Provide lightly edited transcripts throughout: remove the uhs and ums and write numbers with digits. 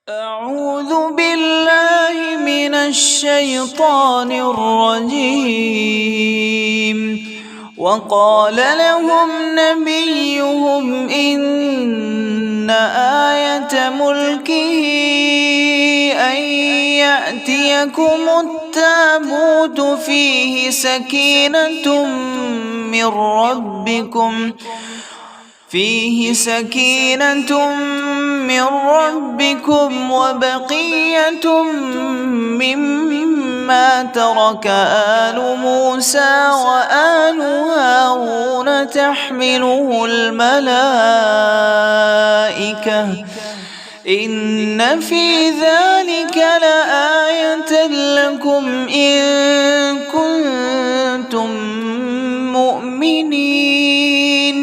أعوذ بالله من الشيطان الرجيم. وقال لهم نبيهم إن آية ملكه أن يأتيكم التابوت فيه سكينة من ربكم وبقية مما ترك آل موسى وآل هارون تحمله الملائكة إن في ذلك لآية لكم إن كنتم مؤمنين.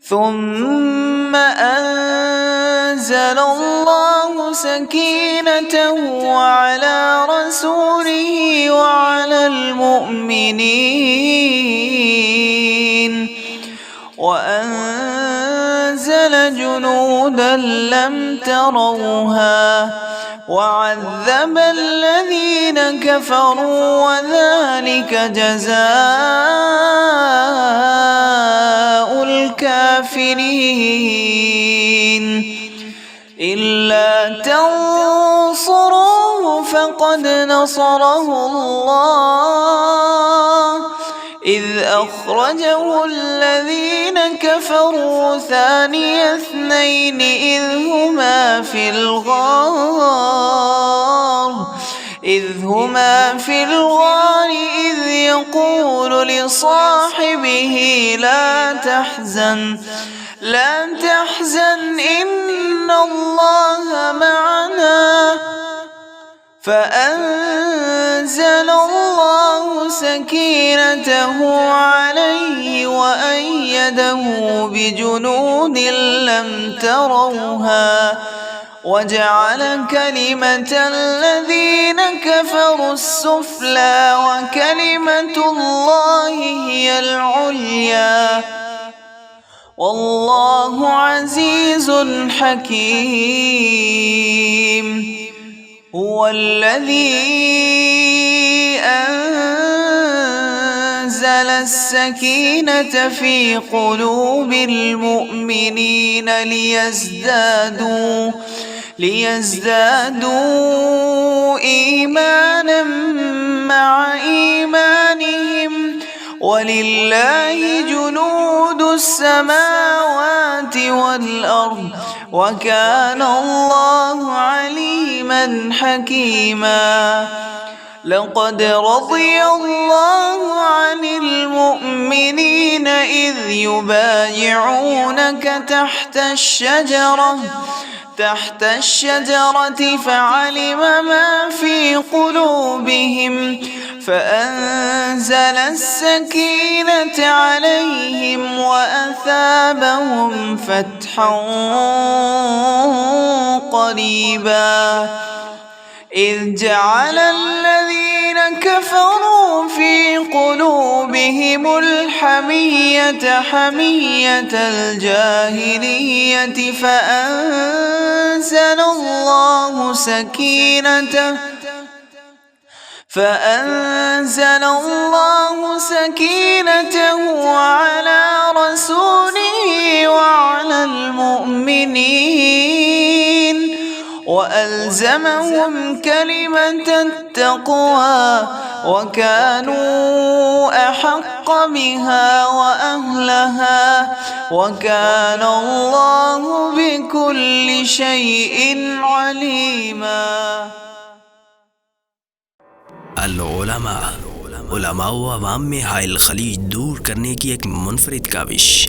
ثم أنزل الله سكينته على رسوله وعلى المؤمنين وأنزل جنودا لم تروها وعذب الذين كفروا وذلك جزاء الكافرين. إلا تنصروه فقد نصره الله إذ أخرجه الذين كفروا ثاني اثنين إذ هما في الغار إذ يقول لصاحبه لا تحزن إن الله معنا فأنزل الله سكينته عليه وأيده بجنود لم تروها وجعل كلمة الذين كفروا السفلى وكلمة الله هي العليا والله عزيز حكيم. هو الذي أنزل السكينة في قلوب المؤمنين ليزدادوا إيمانا مع إيمانهم ولله جنود السماوات والأرض وكان الله عليما حكيما. لقد رضي الله عن المؤمنين إذ يبايعونك تحت الشجرة فعلم ما في قلوبهم فأنزل السكينة عليهم وأثابهم فتحا قريبا. إذ جعل الذين كفروا في قلوبهم الحمية حمية الجاهلية فأنزل الله سكينته على رسوله وعلى المؤمنين وألزمهم كلمة التقوى وكانوا أحق بها وأهلها وكان الله بكل شيء عليما. उलमा व अवाम में हाइल खलीज दूर करने की एक मुनफरिद काविश।